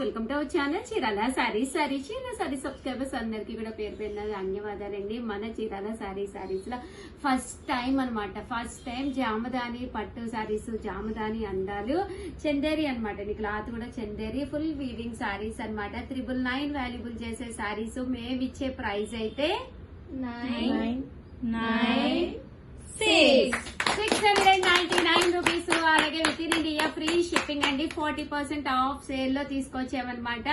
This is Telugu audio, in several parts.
Welcome to our channel Chirala sarees. Chirala saris subscribers అందరికి కూడా పేరు పేరున ధన్యవాదాలండి. మన చీరాల సారీస్ లో ఫస్ట్ టైం అనమాట, ఫస్ట్ టైం జామదాని పట్టు సారీస్, జామదాని అందాలు, చందేరి అనమాట. క్లాత్ కూడా చందేరి, ఫుల్ వీవింగ్ సారీస్ అనమాట. 999 వాల్యుబుల్ చేసే సారీస్. మేము ఇచ్చే ప్రైస్ అయితే 699 రూపీస్. అలాగే with in India free shipping అండి. 40% ఆఫ్ సేల్ లో తీసుకొచ్చామన్నమాట.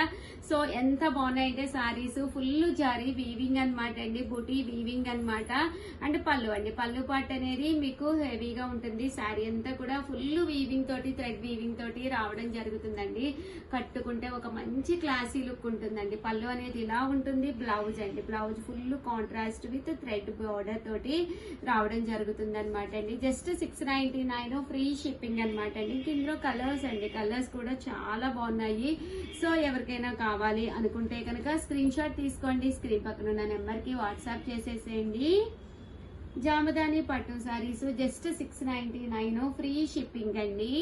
సో ఎంత బాగున్నాయంటే సారీస్, ఫుల్ జారీ వీవింగ్ అనమాట అండి, బుటీ వీవింగ్ అనమాట. అండ్ పళ్ళు అండి, పళ్ళు పాట్ అనేది మీకు హెవీగా ఉంటుంది. శారీ అంతా కూడా ఫుల్ వీవింగ్ తోటి, థ్రెడ్ వీవింగ్ తోటి రావడం జరుగుతుందండి. కట్టుకుంటే ఒక మంచి క్లాసీ లుక్ ఉంటుందండి. పళ్ళు అనేది ఇలా ఉంటుంది. బ్లౌజ్ అండి, blouse full contrast with thread border తోటి రావడం జరుగుతుంది అనమాట అండి. జస్ట్ 699 ఫ్రీ షిప్పింగ్ అనమాట అండి. ఇందులో కలర్స్ అండి, కలర్స్ కూడా చాలా బాగున్నాయి. సో ఎవరికైనా కావాలి అనుకుంటే కనుక స్క్రీన్ షాట్ తీసుకోండి, స్క్రీన్ పక్కన ఉన్న నెంబర్ కి వాట్సాప్ చేసేసేయండి. జామదాని పట్టు సారీస్ జస్ట్ 699 ఫ్రీ షిప్పింగ్ అండి.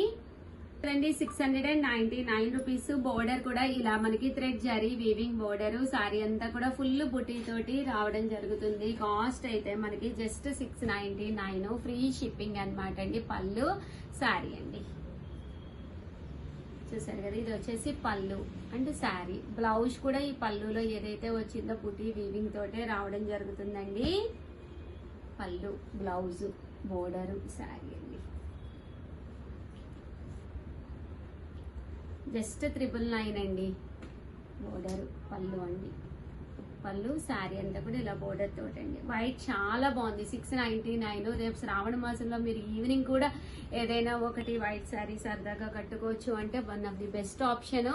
699 రూపీస్. బోర్డర్ కూడా ఇలా మనకి thread zari weaving border. Sorry అంతా కూడా ఫుల్ బుటీ తోటి రావడం జరుగుతుంది. కాస్ట్ అయితే మనకి జస్ట్ 699 ఫ్రీ షిప్పింగ్ అనమాట అండి. పళ్ళు సారీ అండి, చూసారు కదా, ఇది వచ్చేసి పళ్ళు అండ్ శారీ. బ్లౌజ్ కూడా ఈ పళ్ళులో ఏదైతే వచ్చిందో బుటీ వీవింగ్ తోటే రావడం జరుగుతుందండి. పళ్ళు, బ్లౌజ్, బోర్డర్, శారీ అండి. జస్ట్ 999 అండి. బోర్డర్, పళ్ళు అండి, పళ్ళు, శారీ అంతా కూడా ఇలా బోర్డర్ తోటండి. వైట్ చాలా బాగుంది. 699. రేపు శ్రావణ మాసంలో మీరు ఈవినింగ్ కూడా ఏదైనా ఒకటి వైట్ శారీ సరదాగా కట్టుకోవచ్చు అంటే one of the best option.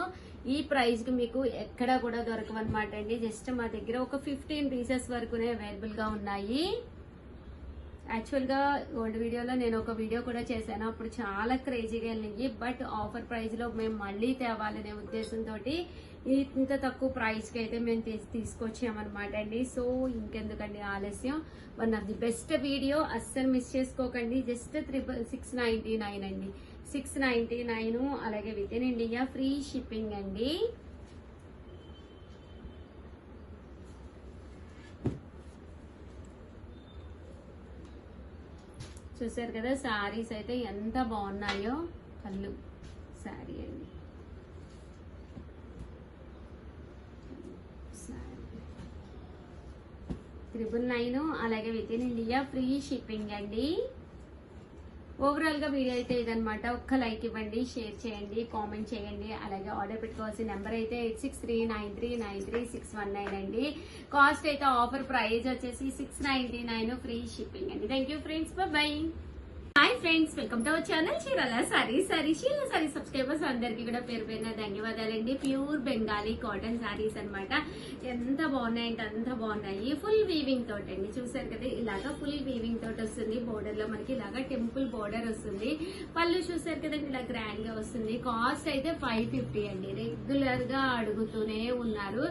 ఈ ప్రైస్ కి మీకు ఎక్కడా కూడా దొరకవన్నమాట అండి. జస్ట్ మా దగ్గర ఒక 15 పీసెస్ వరకునే అవైలబుల్ గా ఉన్నాయి. యాక్చువల్ గా ఓల్డ్ వీడియోలో నేను ఒక వీడియో కూడా చేశాను, అప్పుడు చాలా క్రేజీగా వెళ్ళింది. బట్ ఆఫర్ ప్రైస్ లో మేము మళ్ళీ తేవాలనే ఉద్దేశంతో ఇంత తక్కువ ప్రైస్ కి అయితే మేము తీసుకొచ్చామన్నమాట అండి. సో ఇంకెందుకండి ఆలస్యం, one of the best video, అస్సలు మిస్ చేసుకోకండి. జస్ట్ 699 అండి, 699. అలాగే with in India free shipping అండి. చూసారు కదా సారీస్ అయితే ఎంత బాగున్నాయో. పళ్ళు, శారీ అండి, 999. అలాగే with in India free shipping అండి. ఓవరాల్ గా వీడియో అయితే ఇదనమాట. ఒక్క లైక్ ఇవ్వండి, షేర్ చేయండి, కామెంట్ చేయండి. అలాగే ఆర్డర్ పెట్టుకోవాల్సిన నెంబర్ అయితే 8639393619 అండి. కాస్ట్ అయితే ఆఫర్ ప్రైస్ వచ్చేసి 699 ఫ్రీ షిప్పింగ్ అండి. Thank you friends, by. Hi friends, welcome to our channel Chirala sarees. Chirala saris subscribers అందరికి కూడా పేరు పేరున ధన్యవాదాలండి. ప్యూర్ బెంగాలీ కాటన్ సారీస్ అనమాట. ఎంత బాగున్నాయంటే అంత బాగున్నాయి. ఫుల్ వీవింగ్ తోటి అండి, చూసారు కదా, ఇలాగా ఫుల్ వీవింగ్ తోటి వస్తుంది. బోర్డర్ లో మనకి ఇలాగా టెంపుల్ బోర్డర్ వస్తుంది. పళ్ళు చూసారు కదండి, ఇలా గ్రాండ్ గా వస్తుంది. కాస్ట్ అయితే 550 అండి. రెగ్యులర్ గా అడుగుతూనే ఉన్నారు,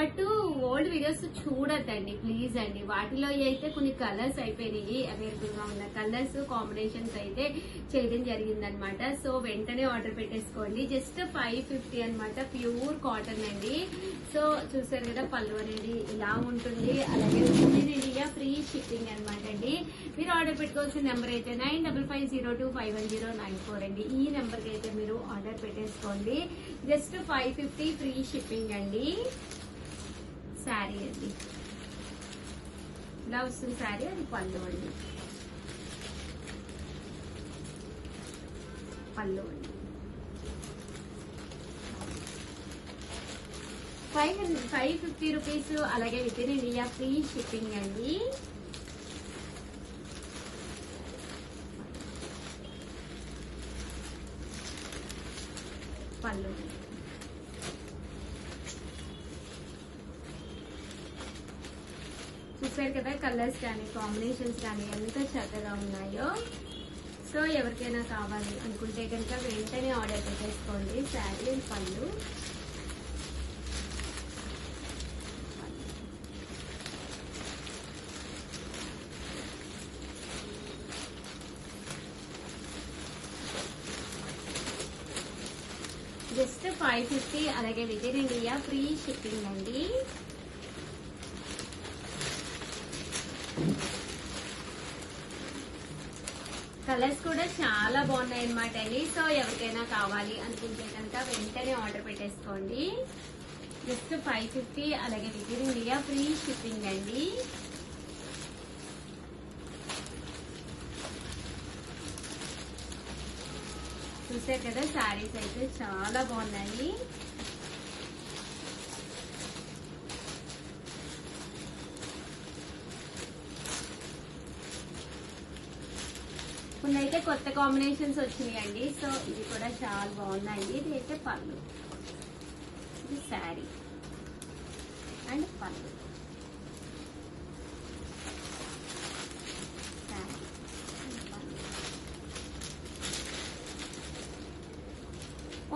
బట్ ఓల్డ్ వీడియోస్ చూడొద్దండి ప్లీజ్ అండి. వాటిలో అయితే కొన్ని కలర్స్ అయిపోయినాయి. అవైలబుల్ గా ఉన్న కలర్స్ కాంబినేషన్స్ అయితే చేయడం జరిగిందనమాట. సో వెంటనే ఆర్డర్ పెట్టేసుకోండి. జస్ట్ 550 అనమాట. ప్యూర్ కాటన్ అండి. సో చూసారు కదా, పళ్ళు అనేది ఇలా ఉంటుంది. అలాగే ఇండియా ఫ్రీ షిప్పింగ్ అనమాట అండి. మీరు ఆర్డర్ పెట్టుకోవాల్సిన నెంబర్ అయితే 9550251094 అండి. ఈ నెంబర్ కి అయితే మీరు ఆర్డర్ పెట్టేసుకోండి. జస్ట్ 550 ఫ్రీ షిప్పింగ్ అండి. శారీ అండి, బ్లౌజ్ శారీ, అది పళ్ళు అండి, పళ్ళు అండి. 550 రూపీస్. అలాగే with in India free shipping అండి. పళ్ళు, చూసారు కదా, కలర్స్ కానీ కాంబినేషన్స్ కానీ ఎంత చక్కగా ఉన్నాయో. సో ఎవరికైనా కావాలి అనుకుంటే కనుక వెంటనే ఆర్డర్ పెట్టేసుకోండి. శారీ, పళ్ళు, జస్ట్ 550, అలాగే with in India free shipping అండి. కలర్స్ కూడా చాలా బాగున్నాయి అనమాట అండి. సో ఎవరికైనా కావాలి అనుకుంటే కనుక వెంటనే ఆర్డర్ పెట్టేసుకోండి. జస్ట్ 550, అలాగే with in India free shipping అండి. చూసారు కదా శారీస్ అయితే చాలా బాగున్నాయి. అయితే కొత్త కాంబినేషన్స్ వచ్చినాయండి. సో ఇది కూడా చాలా బాగున్నాయి. ఇది అయితే పళ్ళు, ఇది శారీ అండ్ పళ్ళు.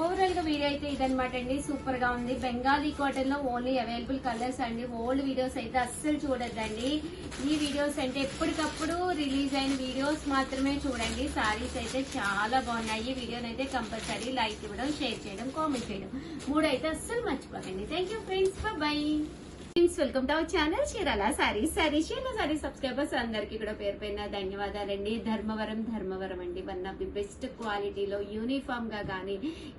ఓవరాల్ గా వీడియో అయితే ఇదనమాట అండి. సూపర్ గా ఉంది. బెంగాలీ కాటన్ లో ఓన్లీ అవైలబుల్ కలర్స్ అండి. ఓల్డ్ వీడియోస్ అయితే అస్సలు చూడొద్దండి. ఈ వీడియోస్ అంటే ఎప్పటికప్పుడు రిలీజ్ అయిన వీడియోస్ మాత్రమే చూడండి. సారీస్ అయితే చాలా బాగున్నాయి. వీడియోని అయితే కంపల్సరీ లైక్ ఇవ్వడం, షేర్ చేయడం, కామెంట్ చేయడం 3 అయితే అస్సలు మర్చిపోకండి. Thank you friends, bye. Welcome to our channel Chirala sarees. Chirala saree subscribers అందరికి కూడా పేరు పైన ధన్యవాదాలండి. ధర్మవరం అండి. వన్ ఆఫ్ ది బెస్ట్ క్వాలిటీలో యూనిఫామ్ గా గానీ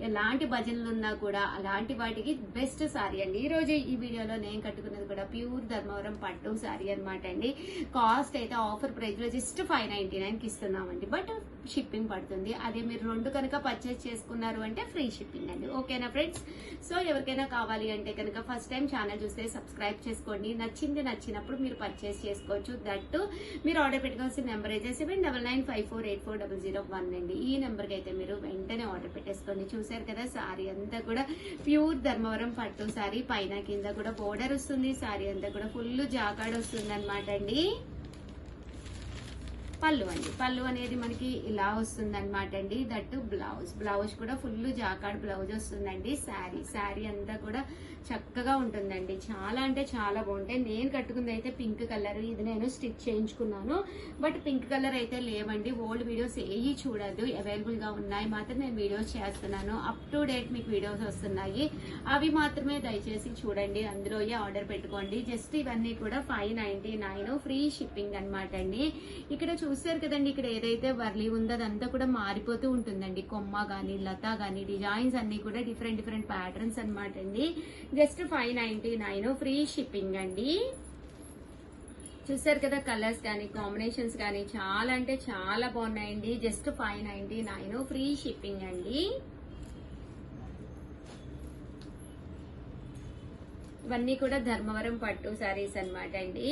ఎలాంటి భజనలు ఉన్నా కూడా అలాంటి వాటికి బెస్ట్ సారీ అండి. ఈ రోజు ఈ వీడియోలో నేను కట్టుకున్నది కూడా ప్యూర్ ధర్మవరం పట్టు సారీ అనమాట అండి. కాస్ట్ అయితే ఆఫర్ ప్రైస్ లో జస్ట్ 599 కి ఇస్తున్నామండి. బట్ షిప్పింగ్ పడుతుంది. అదే మీరు 2 కనుక పర్చేస్ చేసుకున్నారు అంటే ఫ్రీ షిప్పింగ్ అండి. ఓకేనా ఫ్రెండ్స్? సో ఎవరికైనా కావాలి అంటే కనుక ఫస్ట్ టైం ఛానల్ చూస్తే సబ్స్క్రైబ్ చేసుకోండి. నచ్చినప్పుడు మీరు పర్చేస్ చేసుకోవచ్చు. దట్టు మీరు ఆర్డర్ పెట్టుకోవాల్సిన నెంబర్ అయితే 7995484001 అండి. ఈ నెంబర్ కి అయితే మీరు వెంటనే ఆర్డర్ పెట్టేసుకోండి. చూసారు కదా సారీ అంతా కూడా ప్యూర్ ధర్మవరం పట్టు సారీ. పైన కింద కూడా బోర్డర్ వస్తుంది. సారీ అంతా కూడా ఫుల్ జాకాడ్ వస్తుంది అనమాట అండి. పళ్ళు అండి. పళ్ళు అనేది మనకి ఇలా వస్తుంది అనమాట అండి. దట్టు బ్లౌజ్ కూడా ఫుల్ జాకాడ్ బ్లౌజ్ వస్తుందండి. శారీ అంతా కూడా చక్కగా ఉంటుందండి. చాలా అంటే చాలా బాగుంటాయి. నేను కట్టుకుంది అయితే పింక్ కలర్. ఇది నేను స్టిచ్ చేయించుకున్నాను. బట్ పింక్ కలర్ అయితే లేవండి. ఓల్డ్ వీడియోస్ ఏవి చూడద్దు. అవైలబుల్ గా ఉన్నాయి మాత్రం నేను వీడియోస్ చేస్తున్నాను. అప్ టు డేట్ మీకు వీడియోస్ వస్తున్నాయి. అవి మాత్రమే దయచేసి చూడండి. అందులో ఆర్డర్ పెట్టుకోండి. జస్ట్ ఇవన్నీ కూడా 599 ఫ్రీ షిప్పింగ్ అనమాట అండి. ఇక్కడ చూస్తారు కదండి, ఇక్కడ ఏదైతే వర్లీ ఉందో అదంతా కూడా మారిపోతూ ఉంటుందండి. కొమ్మ గానీ, లత గానీ, డిజైన్స్ అన్ని కూడా డిఫరెంట్ ప్యాటర్న్స్ అనమాట అండి. జస్ట్ 599 ఫ్రీ షిప్పింగ్ అండి. చూసారు కదా కలర్స్ కానీ కాంబినేషన్స్ కానీ చాలా అంటే చాలా బాగున్నాయండి. జస్ట్ 599 ఫ్రీ షిప్పింగ్ అండి. ఇవన్నీ కూడా ధర్మవరం పట్టు సారీస్ అనమాట అండి.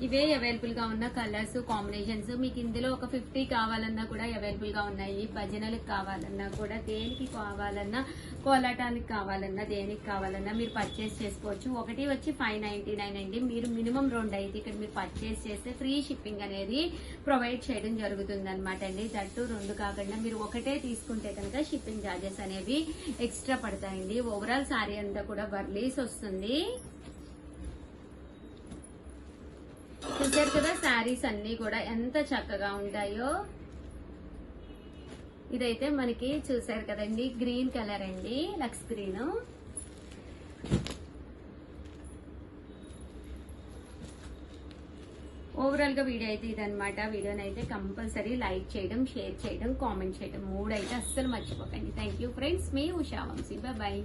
ఇవే అవైలబుల్ గా ఉన్న కలర్స్ కాంబినేషన్స్. మీకు ఇందులో ఒక 50 కావాలన్నా కూడా అవైలబుల్ గా ఉన్నాయి. భజనలకు కావాలన్నా కూడా, దేనికి కావాలన్నా, కోలాటానికి కావాలన్నా, దేనికి కావాలన్నా మీరు పర్చేస్ చేసుకోవచ్చు. ఒకటి వచ్చి 599 అండి. మీరు మినిమం 2 అయితే ఇక్కడ మీరు పర్చేస్ చేస్తే ఫ్రీ షిప్పింగ్ అనేది ప్రొవైడ్ చేయడం జరుగుతుంది అనమాట అండి. దట్టు 2 కాకుండా మీరు ఒకటే తీసుకుంటే కనుక షిప్పింగ్ ఛార్జెస్ అనేవి ఎక్స్ట్రా పడతాయండి. ఓవరాల్ సారీ అంతా కూడా వర్లీస్ వస్తుంది. చూసారు కదా శారీస్ అన్ని కూడా ఎంత చక్కగా ఉంటాయో. ఇదైతే మనకి చూసారు కదండి గ్రీన్ కలర్ అండి, లక్స్ గ్రీన్. ఓవరాల్ గా వీడియో అయితే ఇదనమాట. వీడియోని అయితే కంపల్సరీ లైక్ చేయడం, షేర్ చేయడం, కామెంట్ చేయడం 3 అయితే అస్సలు మర్చిపోకండి. Thank you friends. మీ ఉషా వంశీ. బాయ్.